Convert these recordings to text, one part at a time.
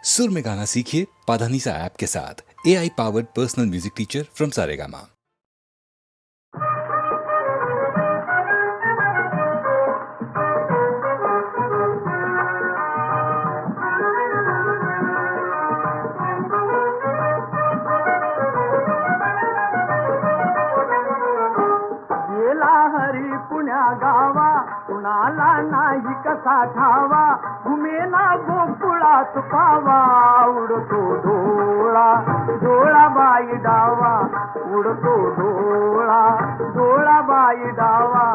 सुर में गाना सीखिए पाधानीसा ऐप के साथ। AI powered personal music teacher from Saregama. गेला हरी पुण्या गावा, कुणाला नाही कसा ठावा, घुमेला गोकुळात पावा, उडतो डोळा डोळा बाई डावा, उडतो डोळा डोळा बाई डावा.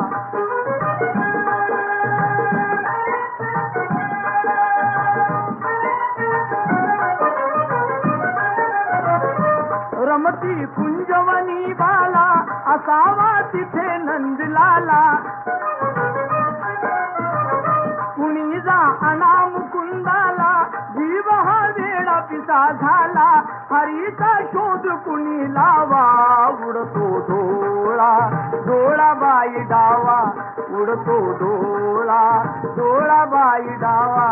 रमती कुंजवनी बाला, असावा तिथे नंदलाला, कुणी जा अनाम कुंदाला, जीव हा वेळा पिसा झाला, हरीचा शोध कुणी लावा, उडतो डोळा डोळा बाई डावा, उडतो डोळा डोळा बाई डावा.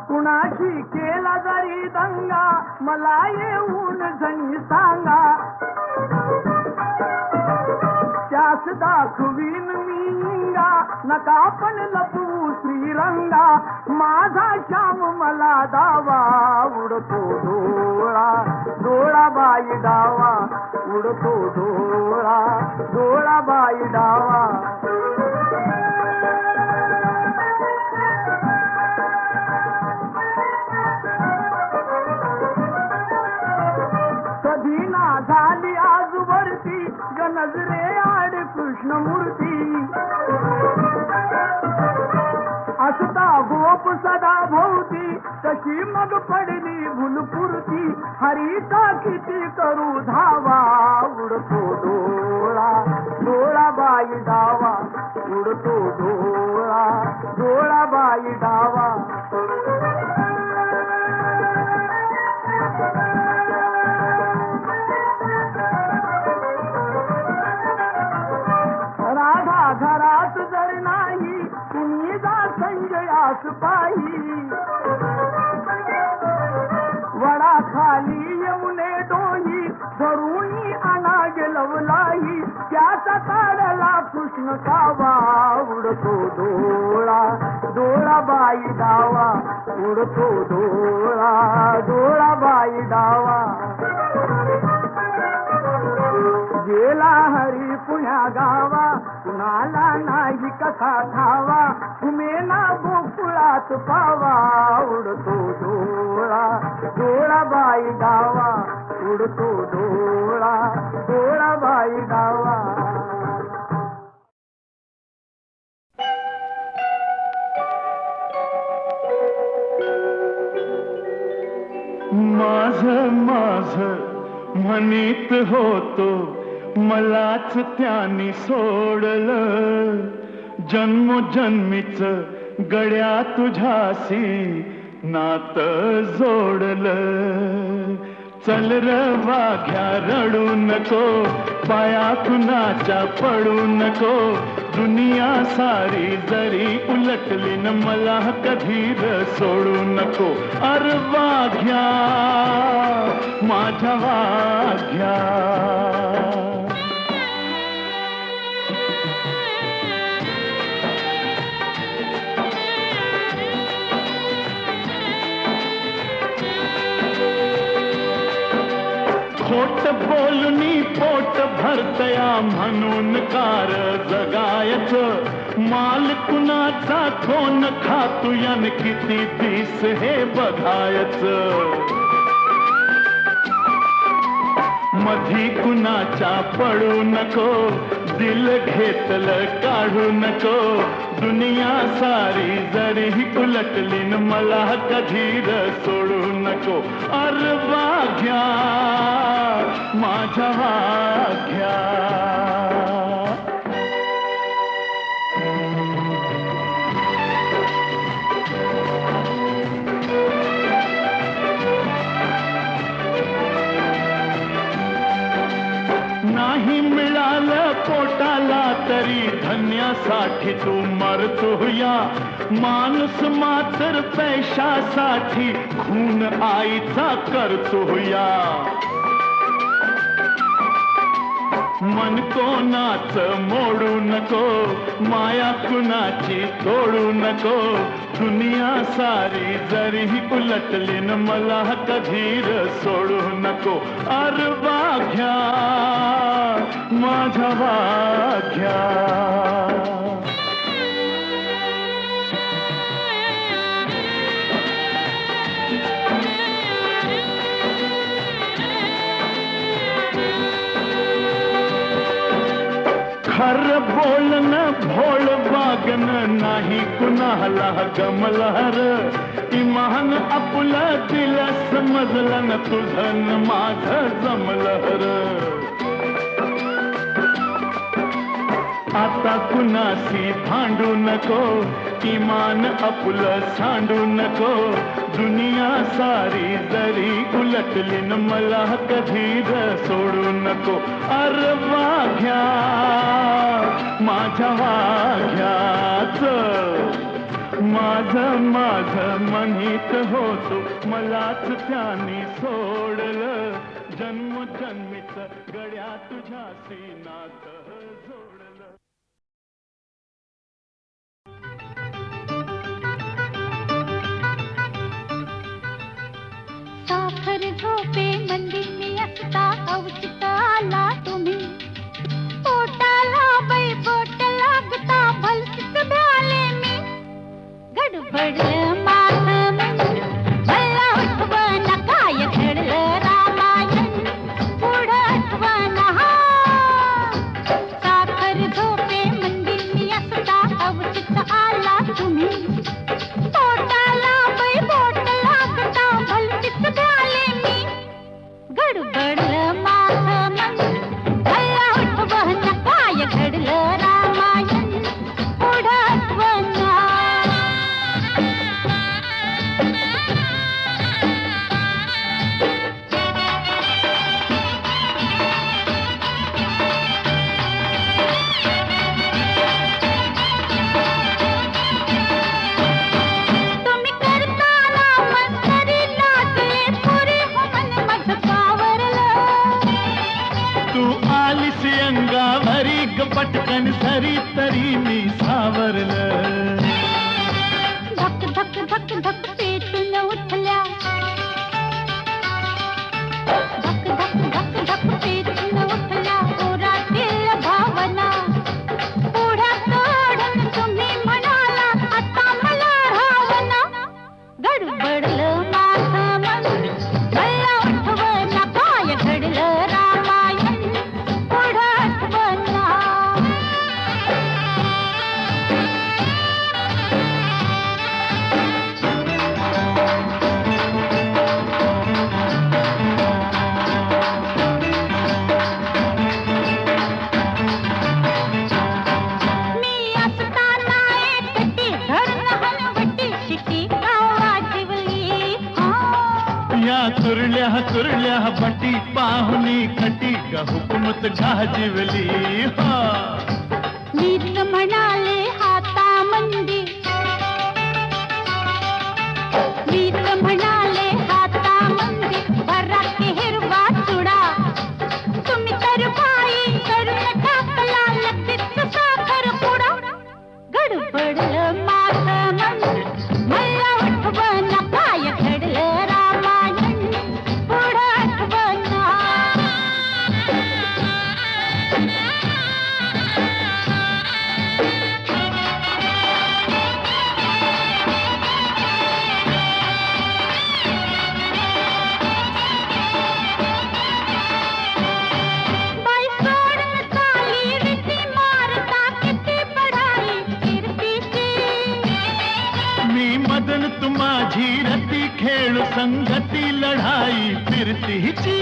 कुणाशी केला जरी दंगा, मला येऊन जणी सांगा, त्यास दाखवीन मी इंगा, नका पण लपवू श्रीरंगा, माझा श्याम मला दावा, उडतो डोळा डोळा बाई डावा, उडतो डोळा डोळा बाई डावा. कधी ना झाली आजवरती, नजरे आड कृष्णमूर्ती, असता गोप सदा भोवती, तशी मग पडली भुलपुरती, हरीचा किती करू धावा, उडतो डोळा डोळा बाई डावा, उडतो डोळा डोळा बाई डावा. राधा घरात जर नाही, कुणी जा संजयास पाही, वडा खाली येऊने डोही, धरुणी आणा गेलवलाही, त्याचा काढला कृष्ण कावा, उडतो डोळा डोळा बाई डावा, उडतो डोळा डोळा बाई डावा. गेला हरी पुण्या गावा, कुणाला नाही कसा ठावा, घुमेला गोकुळात पावा, उडतो डोळा डोळा बाई डावा, उडतो डोळा डोळा बाई डावा. माझं माझं म्हणीत होतो, मलाच त्याने सोडलं, जन्मोजन्मीच गड्या तुझ्याशी नातं जोडलं. चल र वाघ्या रडू नको, पाया कुणाच्या पडू नको, दुनिया सारी जरी उलटली न मला कधी र सोडू नको. अर वाघ्या माझ्या वाघ्या. खोट बोलणी पोट भरतया म्हणून कार जगायचं, माल कुणाचा कोण खातू यान किती दिस हे बघायचं. मधी कुणाच्या पडू नको, दिल घेतलं काढू नको, दुनिया सारी जरी उलटली न मला कधी र सोडू नको. अर वाघ्या माझ्या वाघ्या. नाही मिळालं पोटाला तरी धन्यासाठी तू मरतोया. माणूस मात्र पैशासाठी खून आईचा करतोया. मन कोणाच मोडू नको, माया कुणाची तोडू नको. दुनिया सारी जरी उलटली न मला कधीर सोडू नको. अर वाघ्या माझ्या वाघ्या. खर बोलन भोळ वागन नाही कुणाला गमलहर. इमान आपलं दिल समजलं न तुझं न माझं जमलहर. आता कुणाशी भांडू नको, इमान आपलं सांडू नको. दुनिया सारी जरी उलटली न मला कधीच सोडू नको. अर वाघ्या माझ्या वाघ्याच माझं माझं म्हणीत होतो, मलाच त्याने सोडलं. जन्मजन्मीच गड्या तुझ्याशी नातं जोडलं. साखर झोपे मंदी मी असता अवचित आला तुम्ही. पोटाला बाई बोट लागता भलतीच भ्याले मी. गडबडलं माझं मन मला आठवना काय घडलं रामायण पुढं आठवना. साखर झोपे मंदी मी असता अवचित आला तुम्ही. पोटाला बाई बोट लागता भलतीच भ्याले मी. गडबडलं माझं मन मला आठवना काय घडलं रामायण पुढं आठवना. तुम्ही करताना मस्करी लागले पुरी हो मन माझं पावरलं. तू आलीस अंगावरी ग पटकन सरी तरी मी सावरलं. धक धक धक धक पेटून उठल्या. धक धक धक धक पेटून उठल्या पोरातील भावना. पुढ्यात ओढून तुम्ही म्हणाला आता मला राहावना. गडबडलं माझं मन मला आठवना काय घडलं रामायण पुढं आठवना. मी असताना एकटी धरून हलवटी शिटी गावा ठेवली. या तुरल्या बटी पाहुणी खटी ग हुकूमत गाजवली. मीच म्हणाले हाता मंदी. मीच म्हणाले हाता मंदी बरा की हिरवा चुडा. तुम्ही तर बाई करून टाकला लगेच साखर पुडा. गडबडलं माझं मन मला आठवना काय घडलं रामायण पुढं आठवना. बाई सोडून चाली रीती मारता किती बढाई कीर्तीची. मी मदन तू माझी रती खेळू संगती लढाई फिरतीची.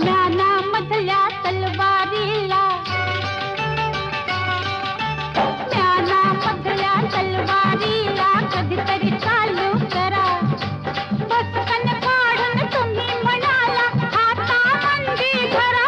ज्ञानामधल्या तलवारीला. ज्ञानामधल्या तलवारीला कधीतरी चालू करा. बसकन काढून तुम्ही म्हणाला हाता मंदी धरा.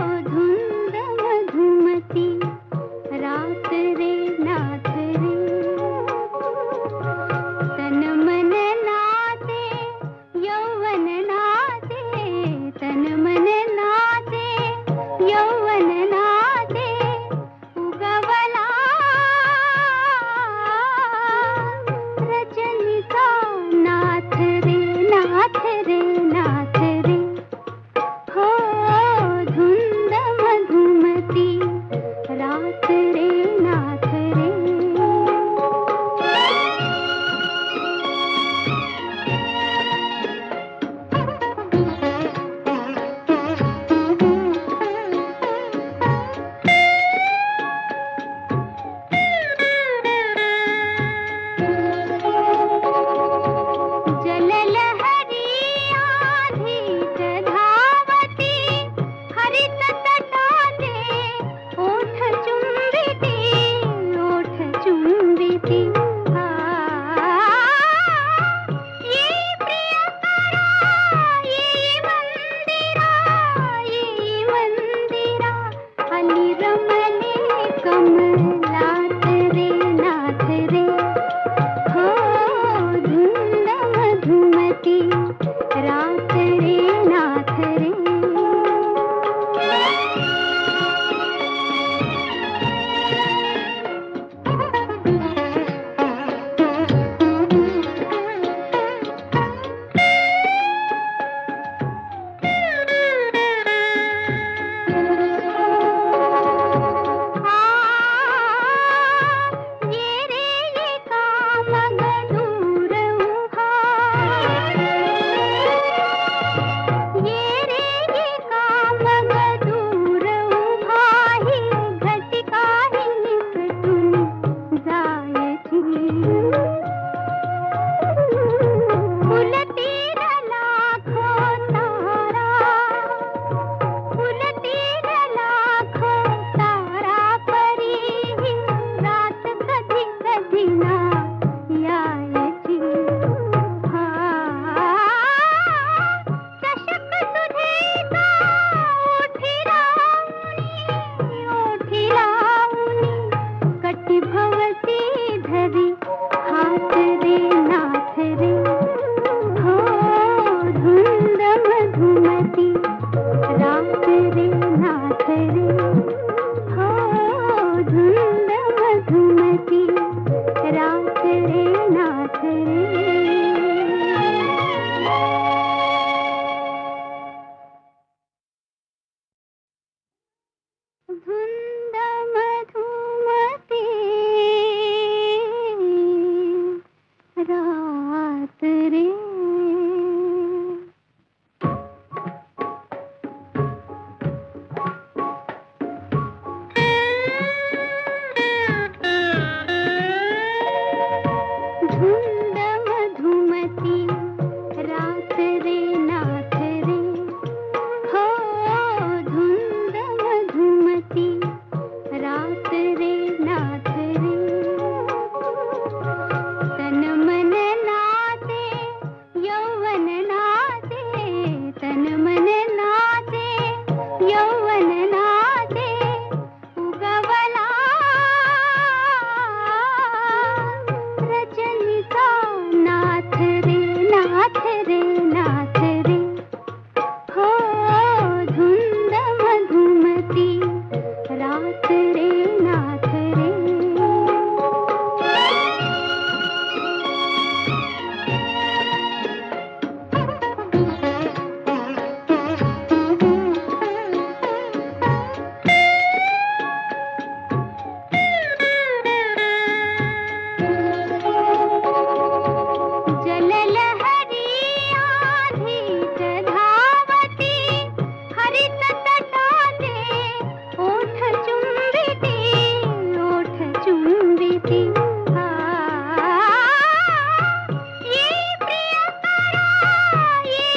नाथ रे हो धुंद मधुमती रात रे नाथ रे धुंद मधुमती रात रे धुंद मधुमती रात रे नाथ रे हो धुंद मधुमती रात रे नाथ रे तन मन नाचे यौवन नाचे तन मन नाचे यौवन नाचे उगवला रजनीचा नाथ रे नाथ रे नाथ रे हो धुंद मधुमती रात रे नाथ रे जललहरी आधीच धावती हरित तटाचे ओठ चुंबिती ये प्रियकरा ये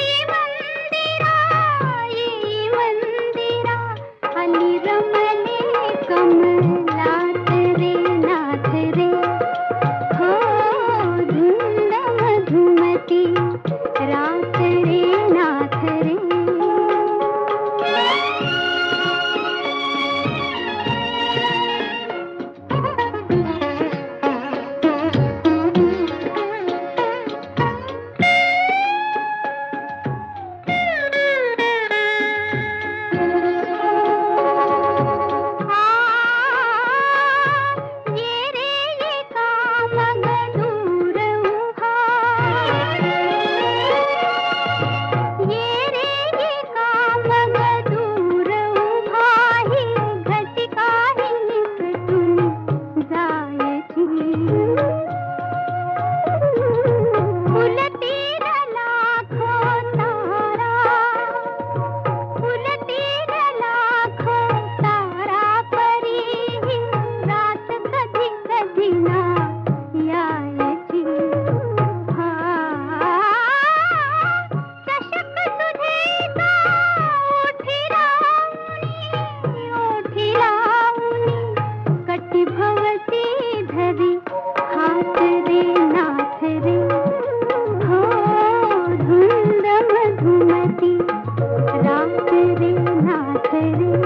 मंदिरा अली रमले कमलात रे नाथ रे हो धुंद मधुमती रात रे नाथ रे ये रे ये कामग दूर उभा ये रे ये कामग दूर उभा ही घटिका ही निसटून जायची फुलतीर लाखो तारा फुलतीर लाखो तारा परी ही रात कधी कधी ना यायची चषक सुधीचा ओठी लावणी कटी भवती धरी हात रे नाथ रे हो धुंद मधुमती रात रे नाथ रे